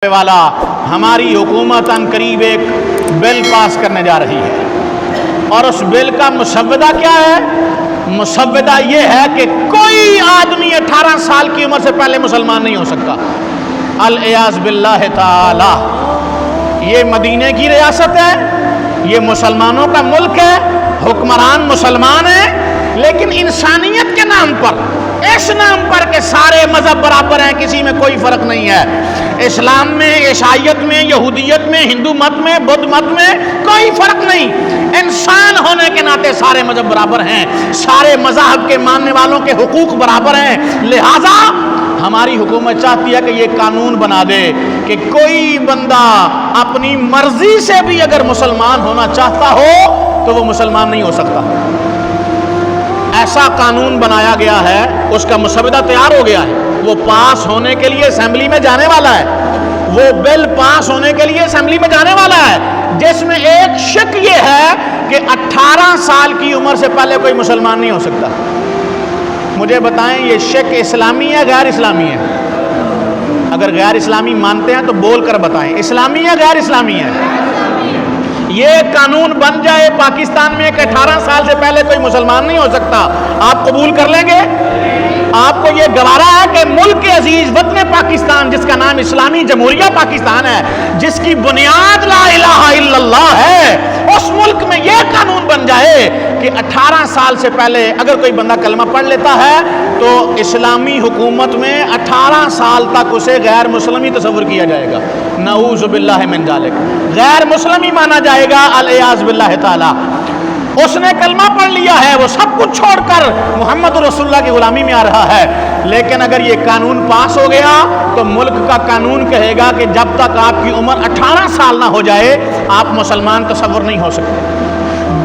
والا ہماری حکومت ان قریب ایک بل پاس کرنے جا رہی ہے، اور اس بل کا مسودہ کیا ہے؟ مسودہ یہ ہے کہ کوئی آدمی 18 سال کی عمر سے پہلے مسلمان نہیں ہو سکتا۔ العیاذ باللہ تعالی، یہ مدینے کی ریاست ہے، یہ مسلمانوں کا ملک ہے، حکمران مسلمان ہیں، لیکن انسانیت کے نام پر، اس نام پر کہ سارے مذہب برابر ہیں، کسی میں کوئی فرق نہیں ہے، اسلام میں، عیسائیت میں، یہودیت میں، ہندو مت میں، بدھ مت میں کوئی فرق نہیں، انسان ہونے کے ناطے سارے مذہب برابر ہیں، سارے مذاہب کے ماننے والوں کے حقوق برابر ہیں۔ لہٰذا ہماری حکومت چاہتی ہے کہ یہ قانون بنا دے کہ کوئی بندہ اپنی مرضی سے بھی اگر مسلمان ہونا چاہتا ہو تو وہ مسلمان نہیں ہو سکتا۔ ایسا قانون بنایا گیا ہے، اس کا مسودہ تیار ہو گیا ہے، وہ پاس ہونے کے لیے اسمبلی میں جانے والا ہے، وہ بل پاس ہونے کے لیے اسمبلی میں جانے والا ہے، جس میں ایک شک یہ ہے کہ 18 سال کی عمر سے پہلے کوئی مسلمان نہیں ہو سکتا۔ مجھے بتائیں یہ شک اسلامی ہے غیر اسلامی ہے؟ اگر غیر اسلامی مانتے ہیں تو بول کر بتائیں، اسلامی ہے غیر اسلامی ہے؟ یہ قانون بن جائے پاکستان میں کہ 18 سال سے پہلے کوئی مسلمان نہیں ہو سکتا، آپ قبول کر لیں گے؟ آپ کو یہ گوارا ہے کہ ملک عزیز وطن پاکستان، جس کا نام اسلامی جمہوریہ پاکستان ہے، جس کی بنیاد لا الہ الا اللہ ہے، اس ملک میں یہ قانون بن جائے کہ 18 سال سے پہلے اگر کوئی بندہ کلمہ پڑھ لیتا ہے تو اسلامی حکومت میں 18 سال تک اسے غیر مسلم ہی تصور کیا جائے گا، نعوذ باللہ من ذالک، غیر مسلم ہی مانا جائے گا، العیاذ باللہ تعالی۔ اس نے کلمہ پڑھ لیا ہے، وہ سب کچھ چھوڑ کر محمد رسول اللہ کی غلامی میں آ رہا ہے، لیکن اگر یہ قانون پاس ہو گیا تو ملک کا قانون کہے گا کہ جب تک آپ کی عمر 18 سال نہ ہو جائے آپ مسلمان تصور نہیں ہو سکتے۔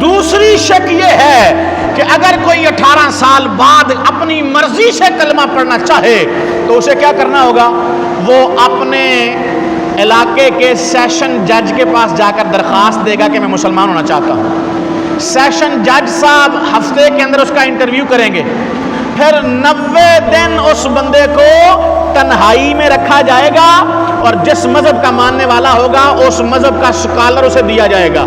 دوسری شک یہ ہے کہ اگر کوئی 18 سال بعد اپنی مرضی سے کلمہ پڑھنا چاہے تو اسے کیا کرنا ہوگا؟ وہ اپنے علاقے کے سیشن جج کے پاس جا کر درخواست دے گا کہ میں مسلمان ہونا چاہتا ہوں۔ سیشن جج صاحب ہفتے کے اندر اس کا انٹرویو کریں گے، پھر 90 دن اس بندے کو تنہائی میں رکھا جائے گا، اور جس مذہب کا ماننے والا ہوگا اس مذہب کا اسکالر اسے دیا جائے گا،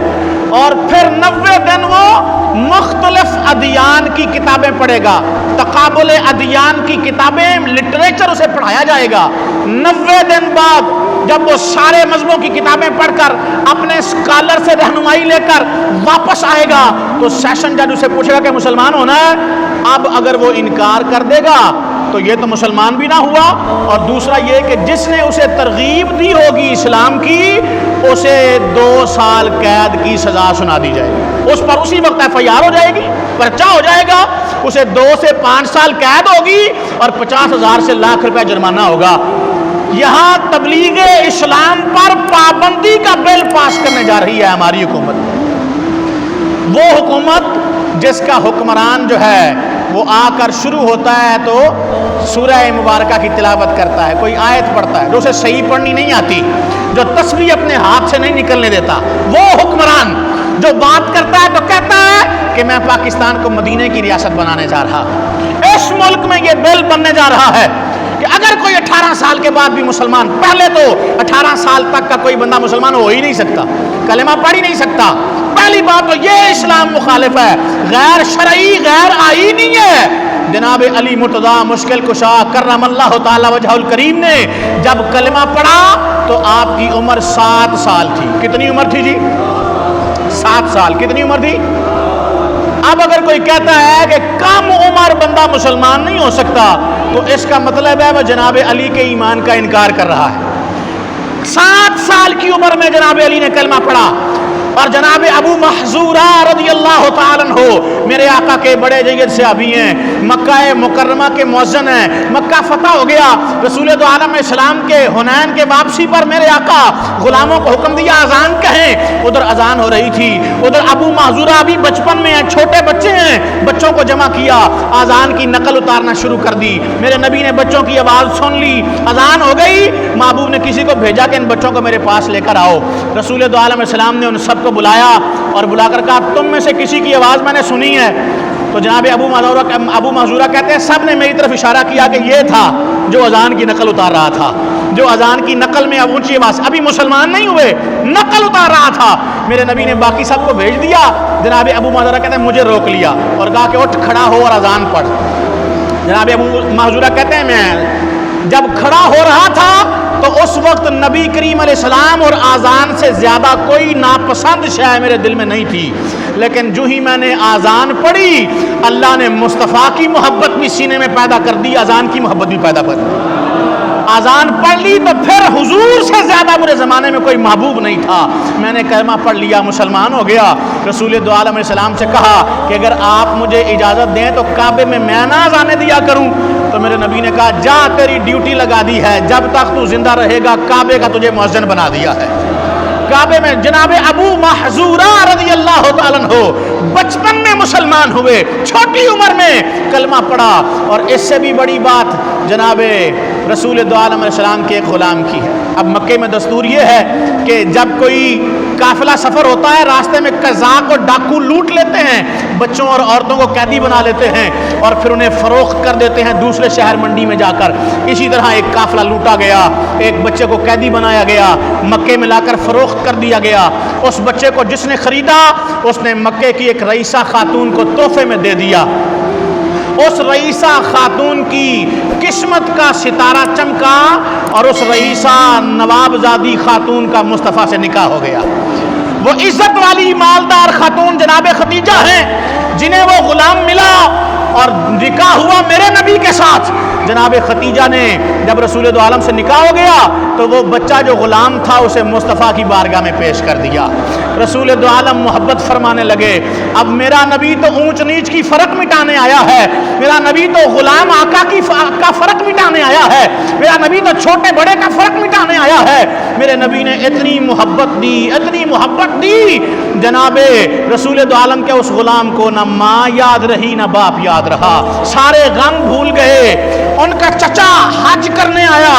اور پھر 90 دن وہ مختلف ادیان کی کتابیں پڑھے گا، تقابل ادیان کی کتابیں، لٹریچر اسے پڑھایا جائے گا۔ 90 دن بعد جب وہ سارے مذہبوں کی کتابیں پڑھ کر اپنے اسکالر سے رہنمائی لے کر واپس آئے گا تو سیشن جج اسے پوچھے گا کہ مسلمان ہونا ہے؟ اب اگر وہ انکار کر دے گا تو یہ تو مسلمان بھی نہ ہوا، اور دوسرا یہ کہ جس نے اسے ترغیب دی ہوگی اسلام کی اسے 2 سال قید کی سزا سنا دی جائے گی، اس پر اسی وقت FIR ہو جائے گی، پرچہ ہو جائے گا، اسے 2 سے 5 سال قید ہوگی اور 50,000 سے لاکھ روپے جرمانہ ہوگا۔ یہاں تبلیغ اسلام پر پابندی کا بل پاس کرنے جا رہی ہے ہماری حکومت، وہ حکومت جس کا حکمران جو ہے وہ آ کر شروع ہوتا ہے تو سورہ مبارکہ کی تلاوت کرتا ہے، کوئی آیت پڑھتا ہے جو اسے صحیح پڑھنی نہیں آتی، جو تسبیح اپنے ہاتھ سے نہیں نکلنے دیتا، وہ حکمران جو بات کرتا ہے تو کہتا ہے کہ میں پاکستان کو مدینے کی ریاست بنانے جا رہا ہوں۔ اس ملک میں یہ بل بننے جا رہا ہے کہ اگر کوئی 18 سال کے بعد بھی مسلمان، پہلے تو 18 سال تک کا کوئی بندہ مسلمان ہو ہی نہیں سکتا، کلمہ پڑھ ہی نہیں سکتا، پہلی بات تو یہ اسلام مخالف ہے، غیر شرعی، غیر آئینی ہے۔ جناب علی مرتضیٰ مشکل کشا کرم اللہ تعالی وجہ الکریم نے جب کلمہ پڑھا تو آپ کی عمر 7 سال تھی۔ کتنی عمر تھی جی؟ 7 سال۔ کتنی عمر تھی؟ اب اگر کوئی کہتا ہے کہ کم عمر بندہ مسلمان نہیں ہو سکتا تو اس کا مطلب ہے وہ جناب علی کے ایمان کا انکار کر رہا ہے۔ 7 سال کی عمر میں جناب علی نے کلمہ پڑھا، اور جناب ابو محذورہ رضی اللہ تعالیٰ عنہ میرے آقا کے بڑے جید صحابی ہیں، مکہ مکرمہ کے مؤذن ہیں، مکہ فتح ہو گیا، رسول دو عالم اسلام کے حنین کے واپسی پر میرے آقا غلاموں کو حکم دیا اذان کہیں، ادھر اذان ہو رہی تھی، ادھر ابو محذورہ ابھی بچپن میں ہیں، چھوٹے بچے ہیں، بچوں کو جمع کیا، اذان کی نقل اتارنا شروع کر دی، میرے نبی نے بچوں کی آواز سن لی، اذان ہو گئی، محبوب نے کسی کو بھیجا کہ ان بچوں کو میرے پاس لے کر آؤ، رسول دو عالم اسلام نے ان سب کو بلایا اور بلا کر کہا تم میں سے کسی کی آواز میں نے سنی ہے، تو جناب ابو محذورہ کہتے ہیں سب نے میری طرف اشارہ کیا کہ یہ تھا جو اذان کی نقل اتار رہا تھا، جو اذان کی نقل میں اب اونچی آواز، ابھی مسلمان نہیں ہوئے، نقل اتار رہا تھا۔ میرے نبی نے باقی سب کو بھیج دیا، جناب ابو محذورہ کہتے ہیں مجھے روک لیا اور کہا کہ اٹھ کھڑا ہو اور اذان پڑھ۔ جناب ابو محذورہ کہتے ہیں میں جب کھڑا ہو رہا تھا تو اس وقت نبی کریم علیہ السلام اور آذان سے زیادہ کوئی ناپسند شے میرے دل میں نہیں تھی، لیکن جو ہی میں نے آذان پڑھی اللہ نے مصطفیٰ کی محبت بھی سینے میں پیدا کر دی، آذان کی محبت بھی پیدا کر دی۔ آذان پڑھ لی تو پھر حضور سے زیادہ برے زمانے میں کوئی محبوب نہیں تھا۔ میں نے کلمہ پڑھ لیا، مسلمان ہو گیا۔ رسول دو عالم علیہ السلام سے کہا کہ اگر آپ مجھے اجازت دیں تو کعبے میں نہ آنے دیا کروں، تو میرے نبی نے کہا جا تیری ڈیوٹی لگا دی ہے، جب تک تو زندہ رہے گا کعبے کا تجھے مؤذن بنا دیا ہے۔ کعبے میں جناب ابو محذورہ رضی اللہ تعالیٰ عنہ بچپن میں مسلمان ہوئے، چھوٹی عمر میں کلمہ پڑھا، اور اس سے بھی بڑی بات جناب رسول دو عالم علیہ السلام کے ایک غلام کی ہے۔ اب مکے میں دستور یہ ہے کہ جب کوئی قافلہ سفر ہوتا ہے راستے میں قزاق اور ڈاکو لوٹ لیتے ہیں، بچوں اور عورتوں کو قیدی بنا لیتے ہیں اور پھر انہیں فروخت کر دیتے ہیں دوسرے شہر منڈی میں جا کر۔ اسی طرح ایک قافلہ لوٹا گیا، ایک بچے کو قیدی بنایا گیا، مکے میں لا کر فروخت کر دیا گیا۔ اس بچے کو جس نے خریدا اس نے مکے کی ایک رئیسہ خاتون کو تحفے میں دے دیا۔ اس رئیسہ خاتون کی قسمت کا ستارہ چمکا اور اس رئیسہ نوابزادی خاتون کا مصطفیٰ سے نکاح ہو گیا۔ وہ عزت والی مالدار خاتون جناب خدیجہ ہیں جنہیں وہ غلام ملا اور نکاح ہوا میرے نبی کے ساتھ۔ جناب خدیجہ نے جب رسول دو عالم سے نکاح ہو گیا تو وہ بچہ جو غلام تھا اسے مصطفیٰ کی بارگاہ میں پیش کر دیا۔ رسول دو عالم محبت فرمانے لگے اب میرا نبی تو اونچ نیچ کی فرق مٹانے آیا ہے، میرا نبی تو غلام آقا کا فرق مٹانے آیا ہے، میرا نبی تو چھوٹے بڑے کا فرق مٹانے آیا ہے۔ میرے نبی نے اتنی محبت دی، اتنی محبت دی، جناب رسول دو عالم کے اس غلام کو نہ ماں یاد رہی نہ باپ یاد رہا، سارے غم بھول گئے۔ ان کا چچا حج کرنے آیا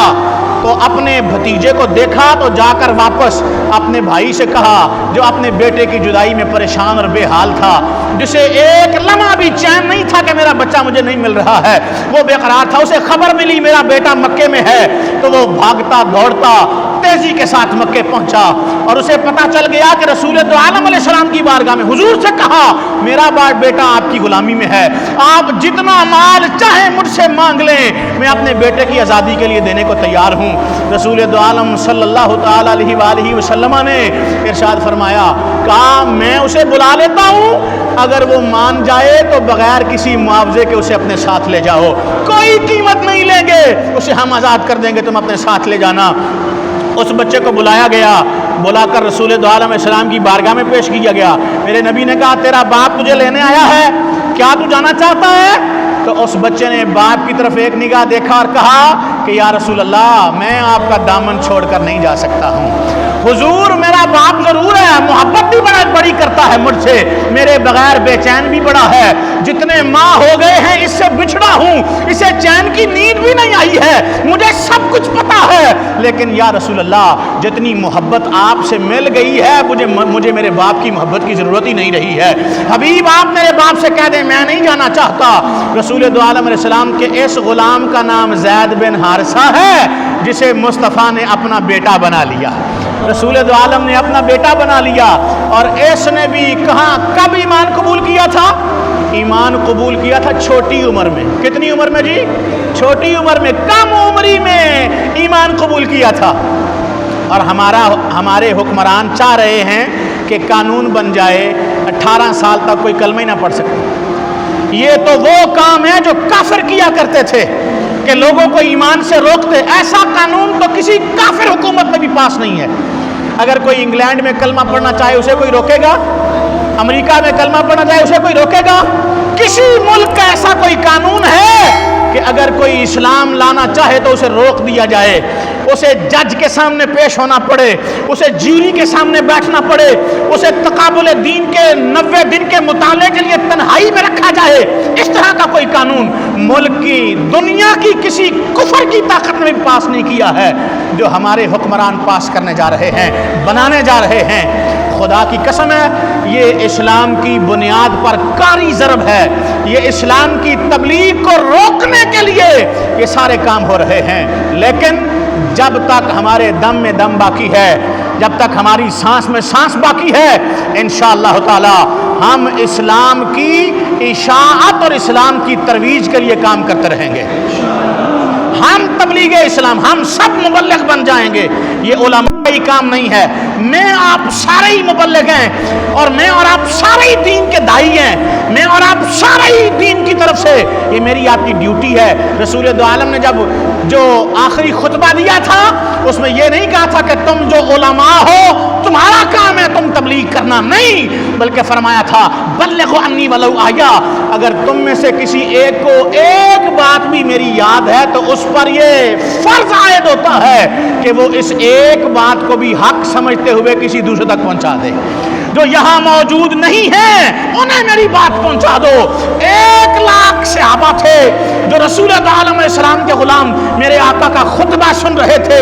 تو اپنے بھتیجے کو دیکھا تو جا کر واپس اپنے بھائی سے کہا جو اپنے بیٹے کی جدائی میں پریشان اور بے حال تھا، جسے ایک لمحہ بھی چین نہیں تھا کہ میرا بچہ مجھے نہیں مل رہا ہے، وہ بے قرار تھا، اسے خبر ملی میرا بیٹا مکے میں ہے تو وہ بھاگتا دوڑتا تیزی کے ساتھ مکے پہنچا اور اسے پتا چل گیا کہ رسول دو عالم علیہ السلام کی بارگاہ میں حضور سے کہا میرا بیٹا آپ کی غلامی میں ہے، آپ جتنا مال چاہیں مجھ سے مانگ لیں، میں اپنے بیٹے کی آزادی کے لیے دینے کو تیار ہوں۔ رسول دو عالم صلی اللہ تعالی علیہ وآلہ وسلم نے ارشاد فرمایا کہا میں اسے بلا لیتا ہوں، اگر وہ مان جائے تو بغیر کسی معاوضے کے اسے اپنے ساتھ لے جاؤ، کوئی قیمت نہیں لیں گے، اسے ہم آزاد کر دیں گے، تم اپنے ساتھ لے جانا۔ اس بچے کو بلایا گیا، بلا کر رسول دو عالم علیہ السلام کی بارگاہ میں پیش کیا گیا۔ میرے نبی نے کہا تیرا باپ تجھے لینے آیا ہے، کیا تو جانا چاہتا ہے؟ تو اس بچے نے باپ کی طرف ایک نگاہ دیکھا اور کہا کہ یا رسول اللہ میں آپ کا دامن چھوڑ کر نہیں جا سکتا ہوں، حضور میرا باپ ضرور ہے، محبت بھی بڑی کرتا ہے مجھ سے، میرے بغیر بے چین بھی بڑا ہے، جتنے ماہ ہو گئے ہیں اس سے بچھڑا ہوں، اسے چین کی نیند بھی نہیں آئی ہے، مجھے سب کچھ پتا ہے، لیکن یا رسول اللہ جتنی محبت آپ سے مل گئی ہے مجھے میرے باپ کی محبت کی ضرورت ہی نہیں رہی ہے، حبیب آپ میرے باپ سے کہہ دیں میں نہیں جانا چاہتا۔ رسول دو عالم علیہ السلام کے اس غلام کا نام زید بن حارثہ ہے جسے مصطفیٰ نے اپنا بیٹا بنا لیا، رسول دو عالم نے اپنا بیٹا بنا لیا۔ اور اس نے بھی کہاں کب ایمان قبول کیا تھا؟ ایمان قبول کیا تھا چھوٹی عمر میں۔ کتنی عمر میں جی؟ چھوٹی عمر میں، کم عمری میں ایمان قبول کیا تھا۔ اور ہمارے حکمران چاہ رہے ہیں کہ قانون بن جائے 18 سال تک کوئی کلمہ ہی نہ پڑھ سکے۔ یہ تو وہ کام ہے جو کافر کیا کرتے تھے کہ لوگوں کو ایمان سے روکتے، ایسا قانون تو کسی کافر حکومت میں بھی پاس نہیں ہے۔ اگر کوئی انگلینڈ میں کلمہ پڑھنا چاہے اسے کوئی روکے گا؟ امریکہ میں کلمہ پڑھنا چاہے اسے کوئی روکے گا؟ کسی ملک کا ایسا کوئی قانون ہے کہ اگر کوئی اسلام لانا چاہے تو اسے روک دیا جائے، اسے جج کے سامنے پیش ہونا پڑے، اسے جیوری کے سامنے بیٹھنا پڑے، اسے تقابل دین کے 90 دن کے مطالعے کے لیے تنہائی میں رکھا جائے؟ اس طرح کا کوئی قانون ملک کی دنیا کی کسی کفر کی طاقت نے بھی پاس نہیں کیا ہے جو ہمارے حکمران پاس کرنے جا رہے ہیں، بنانے جا رہے ہیں۔ خدا کی قسم ہے یہ اسلام کی بنیاد پر کاری ضرب ہے، یہ اسلام کی تبلیغ کو روکنے کے لیے یہ سارے کام ہو رہے ہیں۔ لیکن جب تک ہمارے دم میں دم باقی ہے، جب تک ہماری سانس میں سانس باقی ہے، انشاءاللہ تعالی ہم اسلام کی اشاعت اور اسلام کی ترویج کے لیے کام کرتے رہیں گے۔ ہم تبلیغ اسلام، ہم سب مبلغ بن جائیں گے، یہ علماء کام نہیں ہے۔ میں آپ سارے ہی مبلغ ہیں، اور میں اور آپ سارے ہی دین کے داعی ہیں، میں اور آپ سارے ہی دین کی طرف سے، یہ میری آپ کی ڈیوٹی ہے۔ رسول دو عالم نے جب جو آخری خطبہ دیا تھا اس میں یہ نہیں کہا تھا کہ تم جو علماء ہو تمہارا کام ہے تم تبلیغ کرنا، نہیں، بلکہ فرمایا تھا بلغوا انی ولو آیا، اگر تم میں سے کسی ایک کو ایک بات بھی میری یاد ہے تو اس پر یہ فرض عائد ہوتا ہے کہ وہ اس ایک بات کو بھی حق سمجھتے ہوئے کسی دوسرے تک پہنچا دے۔ جو یہاں موجود نہیں ہیں انہیں میری بات پہنچا دو۔ 1,00,000 صحابہ تھے جو رسول عالم علیہ السلام کے غلام میرے آقا کا خطبہ سن رہے تھے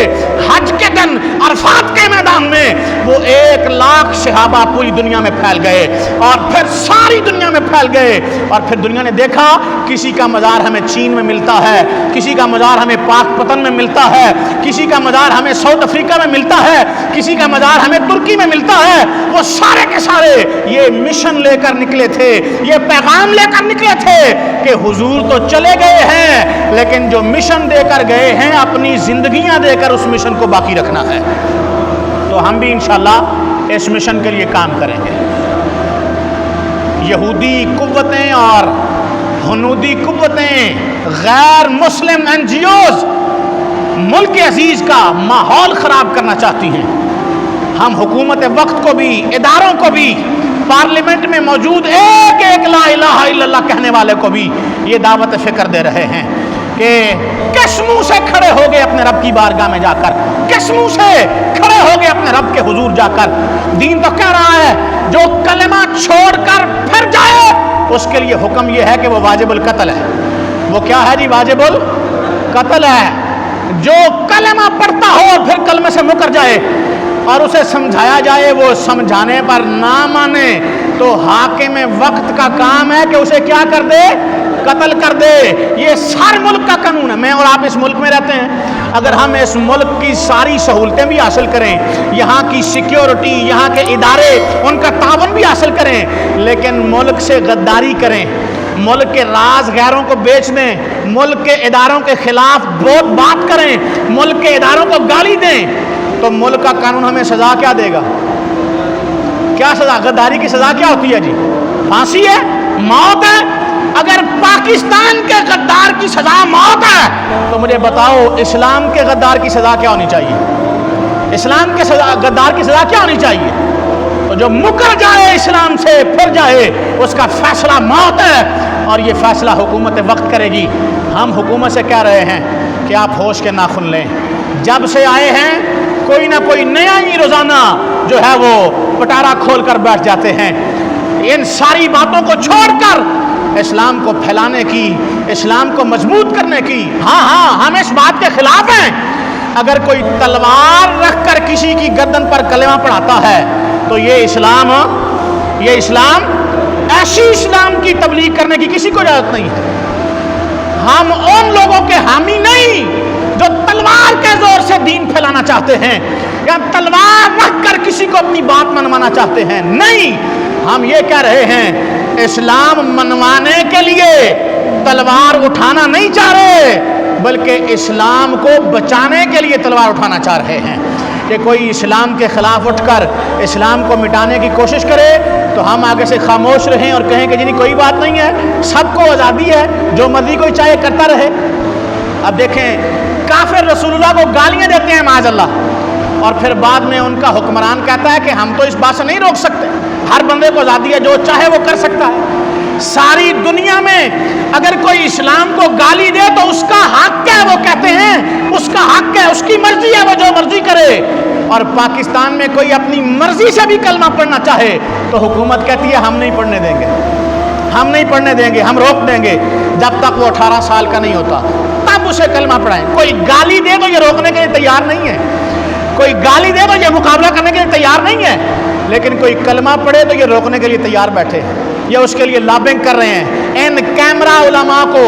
حج کے دن عرفات کے میدان میں، وہ 1,00,000 صحابہ پوری دنیا میں پھیل گئے، اور پھر ساری دنیا میں پھیل گئے، اور پھر دنیا نے دیکھا کسی کا مزار ہمیں چین میں ملتا ہے، کسی کا مزار ہمیں پاک پتن میں ملتا ہے، کسی کا مزار ہمیں ساؤتھ افریقہ میں ملتا ہے، کسی کا مزار ہمیں ترکی میں ملتا ہے۔ وہ سارے کے سارے یہ مشن لے کر نکلے تھے، یہ پیغام لے کر نکلے تھے کہ حضور تو چلے گئے ہیں لیکن جو مشن دے کر گئے ہیں اپنی زندگیاں دے کر اس مشن کو باقی رکھنا ہے۔ تو ہم بھی انشاءاللہ اس مشن کے لیے کام کریں گے۔ یہودی قوتیں اور ہنودی قوتیں، غیر مسلم این جی اوز ملک عزیز کا ماحول خراب کرنا چاہتی ہیں۔ ہم حکومت وقت کو بھی، اداروں کو بھی، پارلیمنٹ میں موجود ایک ایک لا الہ الا اللہ کہنے والے کو بھی یہ دعوت فکر دے رہے ہیں کہ کس منہ سے کھڑے ہو گئے اپنے رب کی بارگاہ میں جا کر، کس منہ سے کھڑے ہو گئے اپنے رب کے حضور جا کر۔ دین تو کہہ رہا ہے جو کلمہ چھوڑ کر پھر جائے اس کے لیے حکم یہ ہے کہ وہ واجب القتل ہے۔ وہ کیا ہے جی؟ واجب القتل ہے۔ جو کلمہ پڑھتا ہو اور پھر کلمے سے مکر جائے اور اسے سمجھایا جائے وہ سمجھانے پر نہ مانے تو حاکم وقت کا کام ہے کہ اسے کیا کر دے؟ قتل کر دے۔ یہ سارے ملک کا قانون ہے۔ میں اور آپ اس ملک میں رہتے ہیں، اگر ہم اس ملک کی ساری سہولتیں بھی حاصل کریں، یہاں کی سیکیورٹی، یہاں کے ادارے، ان کا تعاون بھی حاصل کریں، لیکن ملک سے غداری کریں، ملک کے راز غیروں کو بیچ دیں، ملک کے اداروں کے خلاف بات کریں، ملک کے اداروں کو گالی دیں، تو ملک کا قانون ہمیں سزا کیا دے گا؟ کیا سزا؟ غداری کی سزا کیا ہوتی ہے جی؟ پھانسی ہے، موت ہے۔ اگر پاکستان کے غدار کی سزا موت ہے تو مجھے بتاؤ اسلام کے غدار کی سزا کیا ہونی چاہیے؟ اسلام کے غدار کی سزا کیا ہونی چاہیے؟ تو جو مکر جائے اسلام سے پھر جائے اس کا فیصلہ موت ہے، اور یہ فیصلہ حکومت وقت کرے گی۔ ہم حکومت سے کہہ رہے ہیں کہ آپ ہوش کے ناخن لیں۔ جب سے آئے ہیں کوئی نہ کوئی نیا ہی روزانہ جو ہے وہ پٹارا کھول کر بیٹھ جاتے ہیں۔ ان ساری باتوں کو چھوڑ کر اسلام کو پھیلانے کی، اسلام کو مضبوط کرنے کی، ہاں ہم اس بات کے خلاف ہیں۔ اگر کوئی تلوار رکھ کر کسی کی گردن پر کلمہ پڑھاتا ہے تو یہ اسلام ایسی اسلام کی تبلیغ کرنے کی کسی کو اجازت نہیں ہے۔ ہم ان لوگوں کے حامی نہیں جو تلوار کے زور سے دین پھیلانا چاہتے ہیں یا تلوار رکھ کر کسی کو اپنی بات منوانا چاہتے ہیں، نہیں۔ ہم یہ کہہ رہے ہیں اسلام منوانے کے لیے تلوار اٹھانا نہیں چاہ رہے، بلکہ اسلام کو بچانے کے لیے تلوار اٹھانا چاہ رہے ہیں۔ کہ کوئی اسلام کے خلاف اٹھ کر اسلام کو مٹانے کی کوشش کرے تو ہم آگے سے خاموش رہیں اور کہیں کہ جی کوئی بات نہیں ہے، سب کو آزادی ہے، جو مرضی کوئی چاہے کرتا رہے۔ اب دیکھیں کافر رسول اللہ کو گالیاں دیتے ہیں معاذ اللہ، اور پھر بعد میں ان کا حکمران کہتا ہے کہ ہم تو اس بات سے نہیں روک سکتے، ہر بندے کو آزادی ہے، جو چاہے وہ کر سکتا ہے۔ ساری دنیا میں اگر کوئی اسلام کو گالی دے تو اس کا حق ہے، وہ کہتے ہیں اس کا حق ہے، اس کی مرضی ہے، وہ جو مرضی کرے۔ اور پاکستان میں کوئی اپنی مرضی سے بھی کلمہ پڑھنا چاہے تو حکومت کہتی ہے ہم نہیں پڑھنے دیں گے، ہم نہیں پڑھنے دیں گے، ہم روک دیں گے جب تک وہ 18 سال کا نہیں ہوتا، تب اسے کلمہ پڑھائیں۔ کوئی گالی دے تو یہ روکنے کے لیے تیار نہیں ہے، کوئی گالی دے تو یہ مقابلہ کرنے کے لیے تیار نہیں ہے۔ لیکن کوئی کلمہ پڑھے تو یہ روکنے کے لیے تیار بیٹھے ہیں، یہ اس کے لیے لابنگ کر رہے ہیں۔ ان کیمرہ علماء کو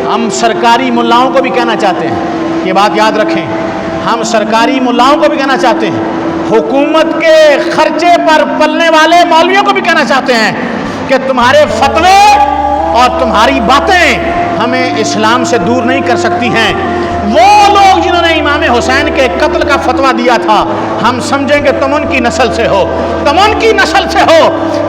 ہم سرکاری ملاؤں کو بھی کہنا چاہتے ہیں، یہ بات یاد رکھیں، ہم سرکاری ملاؤں کو بھی کہنا چاہتے ہیں، حکومت کے خرچے پر پلنے والے مولویوں کو بھی کہنا چاہتے ہیں کہ تمہارے فتوے اور تمہاری باتیں ہمیں اسلام سے دور نہیں کر سکتی ہیں۔ وہ لوگ جنہوں نے امام حسین کے قتل کا فتویٰ دیا تھا، ہم سمجھیں کہ تم ان کی نسل سے ہو، تم ان کی نسل سے ہو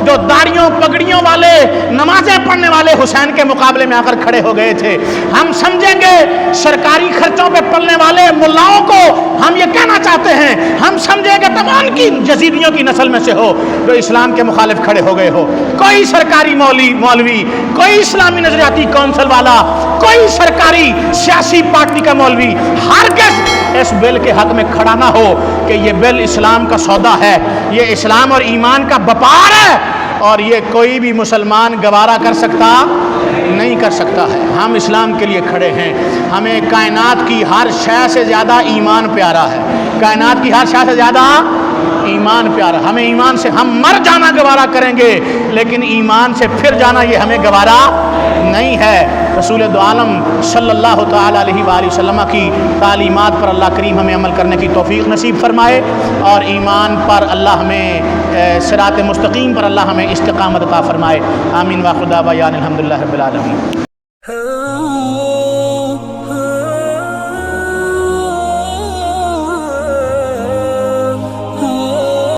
جو داڑھیوں پگڑیوں والے نمازیں پڑھنے والے حسین کے مقابلے میں آ کر کھڑے ہو گئے تھے۔ ہم سمجھیں گے سرکاری خرچوں پہ پلنے والے ملاؤں کو ہم یہ کہنا چاہتے ہیں، ہم سمجھیں گے تم ان کی یزیدیوں کی نسل میں سے ہو جو اسلام کے مخالف کھڑے ہو گئے ہو۔ کوئی سرکاری مولوی، کوئی اسلامی نظریاتی کونسل والا، کوئی سرکاری سیاسی پارٹی کا مولوی ہرگز اس بل کے حق میں کھڑا نہ ہو کہ یہ بل اسلام کا سودا ہے، یہ اسلام اور ایمان کا وپار ہے اور یہ کوئی بھی مسلمان گوارا کر سکتا نہیں کر سکتا ہے۔ ہم اسلام کے لیے کھڑے ہیں، ہمیں کائنات کی ہر شے سے زیادہ ایمان پیارا ہے، کائنات کی ہر شے سے زیادہ ایمان پیارا، ہمیں ایمان سے ہم مر جانا گوارا کریں گے لیکن ایمان سے پھر جانا یہ ہمیں گوارا نہیں ہے۔ رسول دو عالم صلی اللہ تعالیٰ علیہ وآلہ وسلم کی تعلیمات پر اللہ کریم ہمیں عمل کرنے کی توفیق نصیب فرمائے اور ایمان پر اللہ ہمیں صراط مستقیم پر اللہ ہمیں استقامت عطا فرمائے۔ آمین واخر دعوانا الحمدللہ رب العالمین۔